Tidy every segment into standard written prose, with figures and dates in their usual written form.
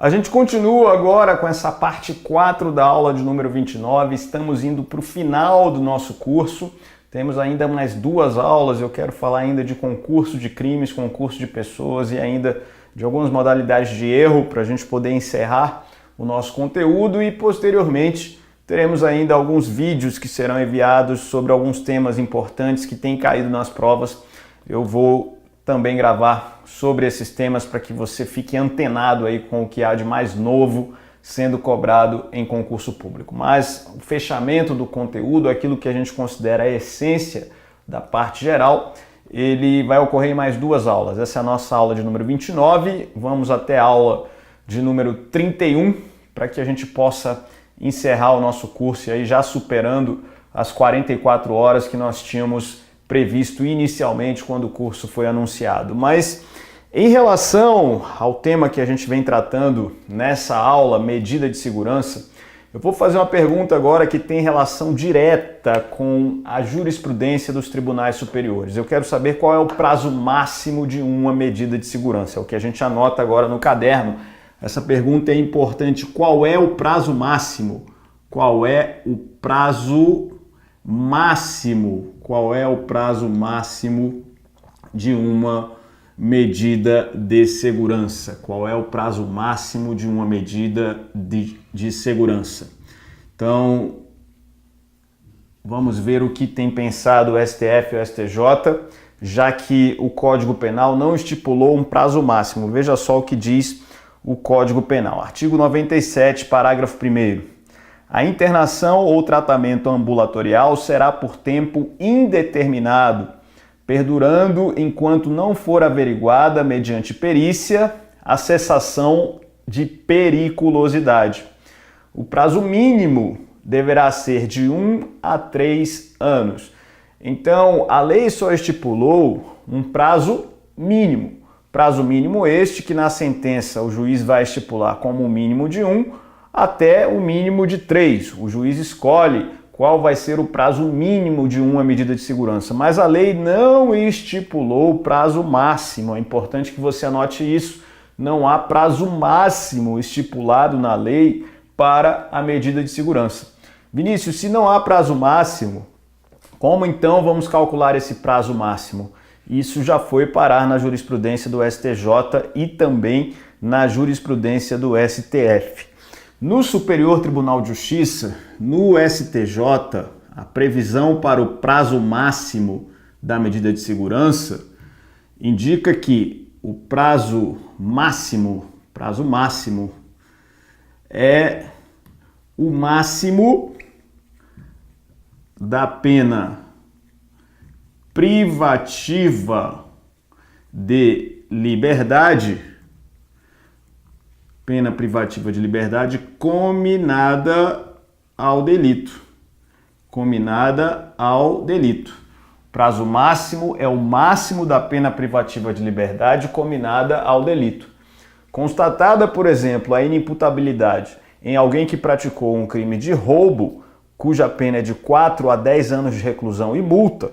A gente continua agora com essa parte 4 da aula de número 29, estamos indo para o final do nosso curso, temos ainda mais 2 aulas, eu quero falar ainda de concurso de crimes, concurso de pessoas e ainda de algumas modalidades de erro para a gente poder encerrar o nosso conteúdo e posteriormente teremos ainda alguns vídeos que serão enviados sobre alguns temas importantes que têm caído nas provas. Eu vou também gravar sobre esses temas para que você fique antenado aí com o que há de mais novo sendo cobrado em concurso público. Mas o fechamento do conteúdo, aquilo que a gente considera a essência da parte geral, ele vai ocorrer em mais 2 aulas. Essa é a nossa aula de número 29, vamos até a aula de número 31, para que a gente possa encerrar o nosso curso aí já superando as 44 horas que nós tínhamos previsto inicialmente quando o curso foi anunciado. Mas em relação ao tema que a gente vem tratando nessa aula, medida de segurança, eu vou fazer uma pergunta agora que tem relação direta com a jurisprudência dos tribunais superiores. Eu quero saber qual é o prazo máximo de uma medida de segurança, é o que a gente anota agora no caderno. Essa pergunta é importante. Qual é o prazo máximo? Qual é o prazo máximo? Qual é o prazo máximo de uma medida de segurança? Qual é o prazo máximo de uma medida de segurança? Então, vamos ver o que tem pensado o STF e o STJ, já que o Código Penal não estipulou um prazo máximo. Veja só o que diz o Código Penal. Artigo 97, parágrafo 1º. A internação ou tratamento ambulatorial será por tempo indeterminado, perdurando enquanto não for averiguada, mediante perícia, a cessação de periculosidade. O prazo mínimo deverá ser de 1 a 3 anos. Então, a lei só estipulou um prazo mínimo. Prazo mínimo este que na sentença o juiz vai estipular como o mínimo de 1 até o mínimo de 3. O juiz escolhe qual vai ser o prazo mínimo de uma medida de segurança, mas a lei não estipulou o prazo máximo. É importante que você anote isso. Não há prazo máximo estipulado na lei para a medida de segurança. Vinícius, se não há prazo máximo, como então vamos calcular esse prazo máximo? Isso já foi parar na jurisprudência do STJ e também na jurisprudência do STF. No Superior Tribunal de Justiça, no STJ, a previsão para o prazo máximo da medida de segurança indica que o prazo máximo é o máximo da pena privativa de liberdade, pena privativa de liberdade cominada ao delito. Cominada ao delito. Prazo máximo é o máximo da pena privativa de liberdade cominada ao delito. Constatada, por exemplo, a inimputabilidade em alguém que praticou um crime de roubo, cuja pena é de 4 a 10 anos de reclusão e multa,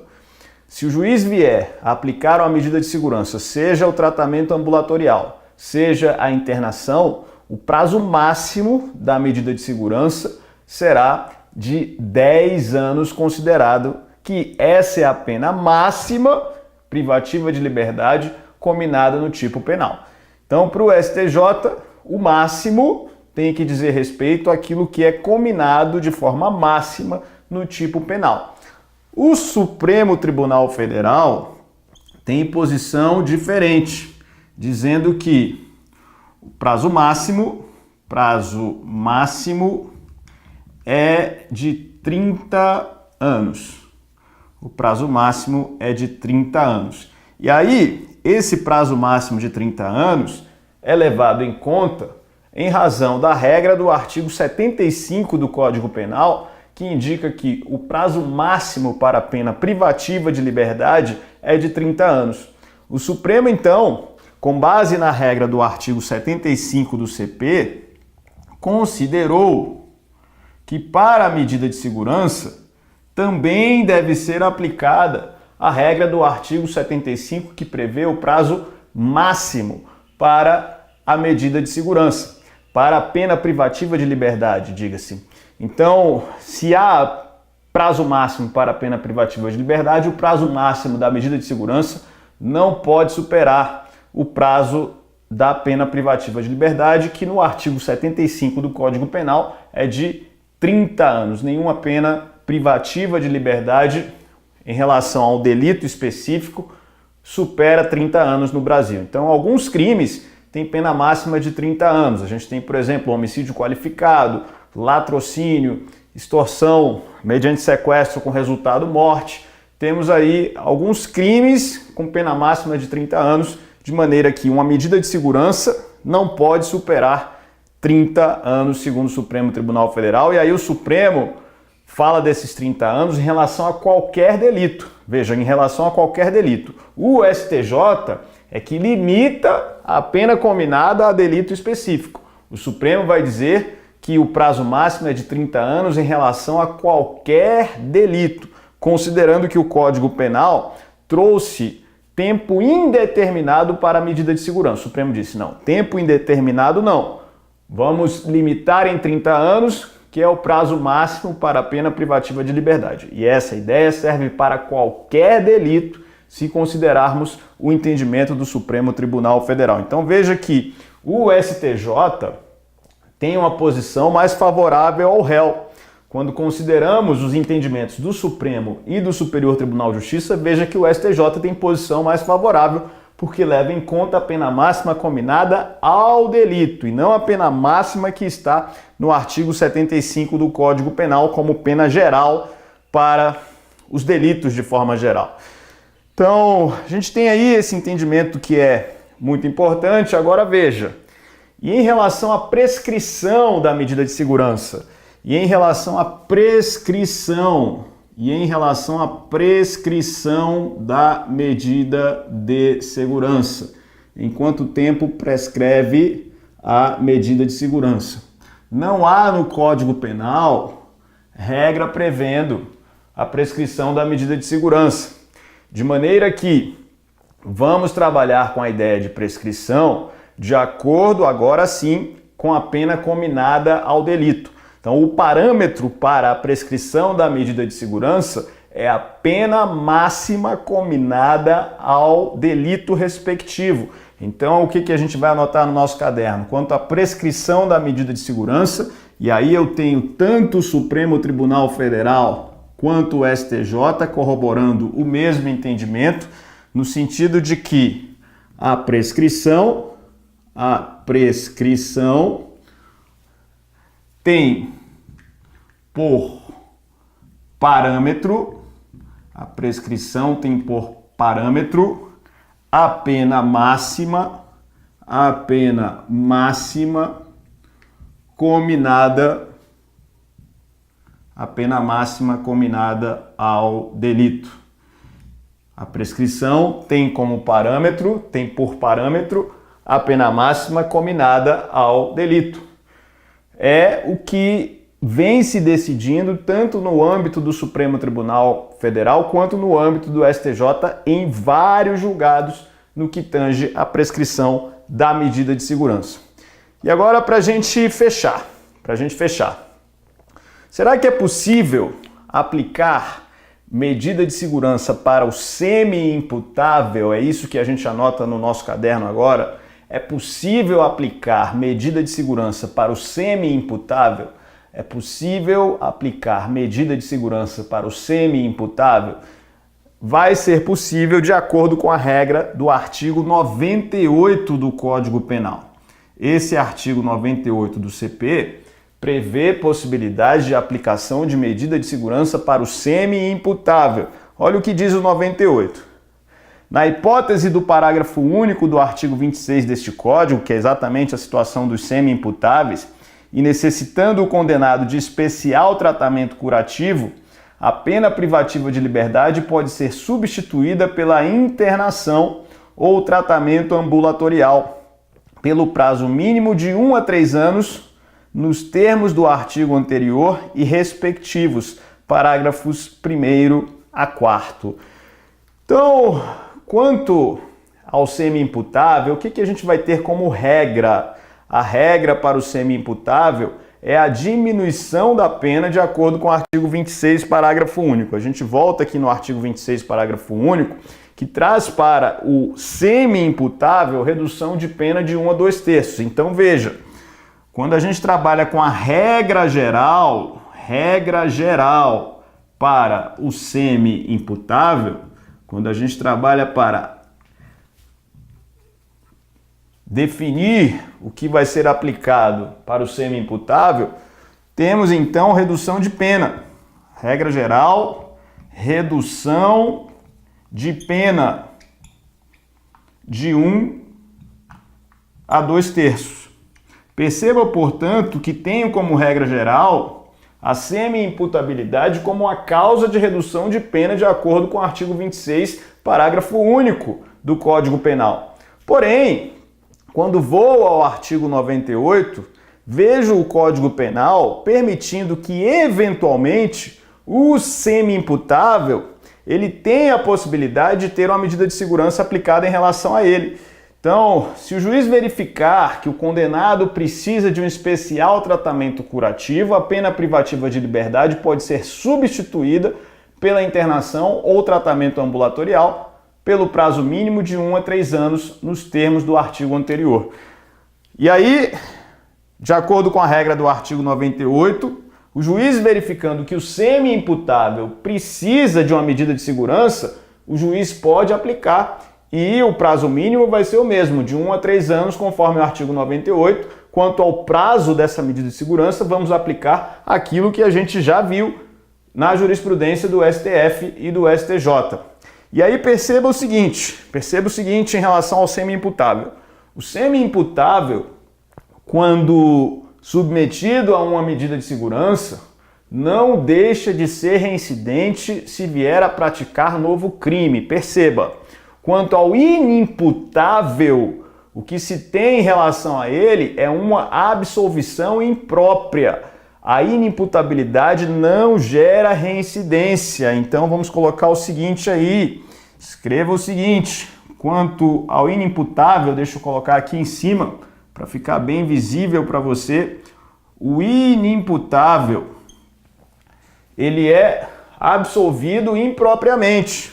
se o juiz vier a aplicar uma medida de segurança, seja o tratamento ambulatorial, seja a internação, o prazo máximo da medida de segurança será de 10 anos, considerado que essa é a pena máxima privativa de liberdade cominada no tipo penal. Então, para o STJ, o máximo tem que dizer respeito àquilo que é cominado de forma máxima no tipo penal. O Supremo Tribunal Federal tem posição diferente, dizendo que o prazo máximo é de 30 anos. O prazo máximo é de 30 anos. E aí, esse prazo máximo de 30 anos é levado em conta em razão da regra do artigo 75 do Código Penal, que indica que o prazo máximo para a pena privativa de liberdade é de 30 anos. O Supremo, então, com base na regra do artigo 75 do CP, considerou que para a medida de segurança também deve ser aplicada a regra do artigo 75 que prevê o prazo máximo para a medida de segurança. para a pena privativa de liberdade, diga-se. Então, se há prazo máximo para a pena privativa de liberdade, o prazo máximo da medida de segurança não pode superar o prazo da pena privativa de liberdade, que no artigo 75 do Código Penal é de 30 anos. Nenhuma pena privativa de liberdade em relação ao delito específico supera 30 anos no Brasil. Então, alguns crimes têm pena máxima de 30 anos. A gente tem, por exemplo, homicídio qualificado, latrocínio, extorsão mediante sequestro com resultado morte. Temos aí alguns crimes com pena máxima de 30 anos, de maneira que uma medida de segurança não pode superar 30 anos, segundo o Supremo Tribunal Federal. E aí o Supremo fala desses 30 anos em relação a qualquer delito. Veja, em relação a qualquer delito. O STJ é que limita a pena combinada a delito específico. O Supremo vai dizer que o prazo máximo é de 30 anos em relação a qualquer delito, considerando que o Código Penal trouxe tempo indeterminado para a medida de segurança. O Supremo disse, não, tempo indeterminado não. Vamos limitar em 30 anos, que é o prazo máximo para a pena privativa de liberdade. E essa ideia serve para qualquer delito, se considerarmos o entendimento do Supremo Tribunal Federal. Então veja que o STJ tem uma posição mais favorável ao réu. Quando consideramos os entendimentos do Supremo e do Superior Tribunal de Justiça, veja que o STJ tem posição mais favorável, porque leva em conta a pena máxima combinada ao delito e não a pena máxima que está no artigo 75 do Código Penal como pena geral para os delitos de forma geral. Então, a gente tem aí esse entendimento que é muito importante. Agora veja, e em relação à prescrição da medida de segurança, e em relação à prescrição da medida de segurança, em quanto tempo prescreve a medida de segurança. Não há no Código Penal regra prevendo a prescrição da medida de segurança, de maneira que vamos trabalhar com a ideia de prescrição de acordo, agora sim, com a pena combinada ao delito. Então, o parâmetro para a prescrição da medida de segurança é a pena máxima combinada ao delito respectivo. Então, o que a gente vai anotar no nosso caderno? Quanto à prescrição da medida de segurança, e aí eu tenho tanto o Supremo Tribunal Federal quanto o STJ corroborando o mesmo entendimento, no sentido de que a prescrição tem por parâmetro, a pena máxima combinada ao delito. A prescrição tem por parâmetro a pena máxima combinada ao delito. É o que vem se decidindo tanto no âmbito do Supremo Tribunal Federal quanto no âmbito do STJ em vários julgados no que tange a prescrição da medida de segurança. E agora, para a gente fechar, será que é possível aplicar medida de segurança para o semi-imputável? É isso que a gente anota no nosso caderno agora. É possível aplicar medida de segurança para o semi-imputável? É possível aplicar medida de segurança para o semi-imputável? Vai ser possível de acordo com a regra do artigo 98 do Código Penal. Esse artigo 98 do CP prevê possibilidade de aplicação de medida de segurança para o semi-imputável. Olha o que diz o 98. Na hipótese do parágrafo único do artigo 26 deste Código, que é exatamente a situação dos semi-imputáveis, e necessitando o condenado de especial tratamento curativo, a pena privativa de liberdade pode ser substituída pela internação ou tratamento ambulatorial, pelo prazo mínimo de 1 a 3 anos, nos termos do artigo anterior e respectivos, parágrafos 1º a 4º. Então, quanto ao semi-imputável, o que a gente vai ter como regra A regra para o semi-imputável é a diminuição da pena de acordo com o artigo 26, parágrafo único. A gente volta aqui no artigo 26, parágrafo único, que traz para o semi-imputável redução de pena de 1 a 2/3. Então veja, quando a gente trabalha com a regra geral para o semi-imputável, quando a gente trabalha para definir o que vai ser aplicado para o semi-imputável, temos então redução de pena. Regra geral, redução de pena de 1 a 2/3. Perceba, portanto, que tenho como regra geral a semi-imputabilidade como a causa de redução de pena de acordo com o artigo 26, parágrafo único do Código Penal. Porém, quando vou ao artigo 98, vejo o Código Penal permitindo que, eventualmente, o semi-imputável ele tenha a possibilidade de ter uma medida de segurança aplicada em relação a ele. Então, se o juiz verificar que o condenado precisa de um especial tratamento curativo, a pena privativa de liberdade pode ser substituída pela internação ou tratamento ambulatorial pelo prazo mínimo de 1 a 3 anos, nos termos do artigo anterior. E aí, de acordo com a regra do artigo 98, o juiz verificando que o semi-imputável precisa de uma medida de segurança, o juiz pode aplicar e o prazo mínimo vai ser o mesmo, de 1 a 3 anos, conforme o artigo 98. Quanto ao prazo dessa medida de segurança, vamos aplicar aquilo que a gente já viu na jurisprudência do STF e do STJ. E aí perceba o seguinte em relação ao semi-imputável. O semi-imputável, quando submetido a uma medida de segurança, não deixa de ser reincidente se vier a praticar novo crime. Perceba, quanto ao inimputável, o que se tem em relação a ele é uma absolvição imprópria. A inimputabilidade não gera reincidência. Então vamos colocar o seguinte aí, escreva o seguinte: quanto ao inimputável, deixa eu colocar aqui em cima para ficar bem visível para você, o inimputável ele é absolvido impropriamente.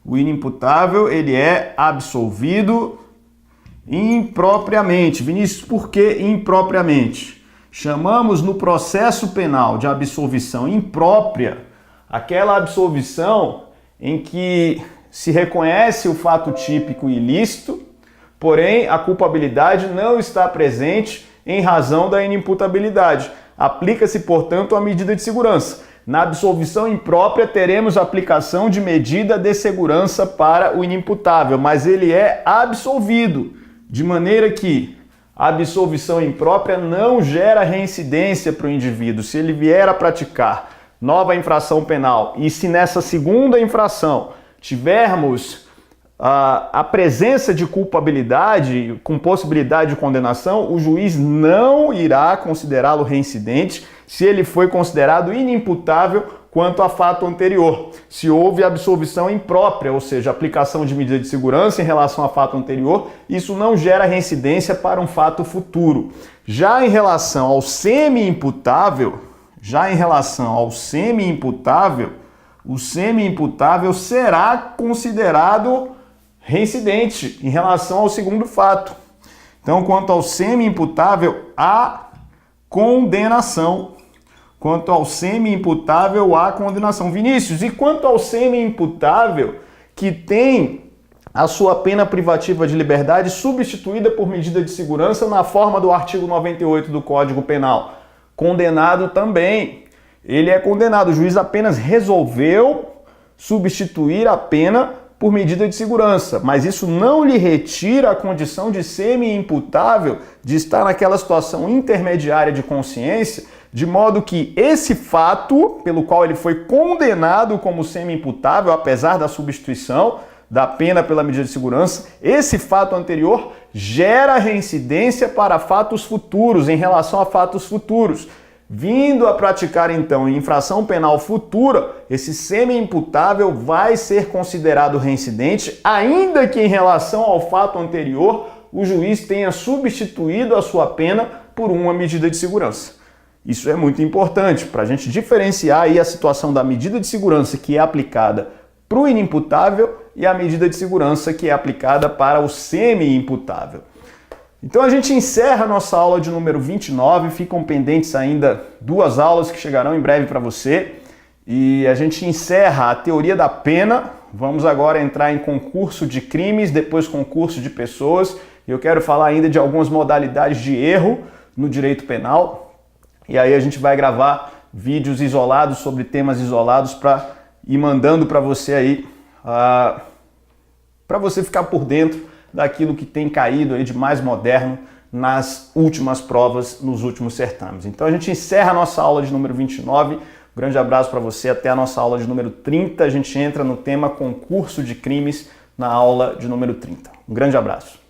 O inimputável ele é absolvido impropriamente. Vinícius, por que impropriamente? Chamamos no processo penal de absolvição imprópria aquela absolvição em que se reconhece o fato típico ilícito, porém a culpabilidade não está presente em razão da inimputabilidade. Aplica-se, portanto, a medida de segurança. Na absolvição imprópria teremos a aplicação de medida de segurança para o inimputável, mas ele é absolvido, de maneira que a absolvição imprópria não gera reincidência para o indivíduo. Se ele vier a praticar nova infração penal e se nessa segunda infração tivermos a presença de culpabilidade com possibilidade de condenação, o juiz não irá considerá-lo reincidente se ele foi considerado inimputável quanto a fato anterior. Se houve absolvição imprópria, ou seja, aplicação de medida de segurança em relação a fato anterior, isso não gera reincidência para um fato futuro. Já em relação ao semi-imputável, o semi-imputável será considerado reincidente em relação ao segundo fato. Então, quanto ao semi-imputável, há condenação. Vinícius, e quanto ao semi-imputável que tem a sua pena privativa de liberdade substituída por medida de segurança na forma do artigo 98 do Código Penal? Condenado também. Ele é condenado. O juiz apenas resolveu substituir a pena por medida de segurança, mas isso não lhe retira a condição de semi-imputável, de estar naquela situação intermediária de consciência, de modo que esse fato pelo qual ele foi condenado como semi-imputável, apesar da substituição da pena pela medida de segurança, esse fato anterior gera reincidência para fatos futuros, em relação a fatos futuros. Vindo a praticar, então, infração penal futura, esse semi-imputável vai ser considerado reincidente, ainda que em relação ao fato anterior o juiz tenha substituído a sua pena por uma medida de segurança. Isso é muito importante para a gente diferenciar aí a situação da medida de segurança que é aplicada para o inimputável e a medida de segurança que é aplicada para o semi-imputável. Então a gente encerra a nossa aula de número 29, ficam pendentes ainda 2 aulas que chegarão em breve para você. E a gente encerra a teoria da pena, vamos agora entrar em concurso de crimes, depois concurso de pessoas. E eu quero falar ainda de algumas modalidades de erro no direito penal. E aí a gente vai gravar vídeos isolados sobre temas isolados para ir mandando para você aí, para você ficar por dentro daquilo que tem caído aí de mais moderno nas últimas provas, nos últimos certames. Então a gente encerra a nossa aula de número 29. Grande abraço para você, até a nossa aula de número 30. A gente entra no tema concurso de crimes na aula de número 30. Um grande abraço.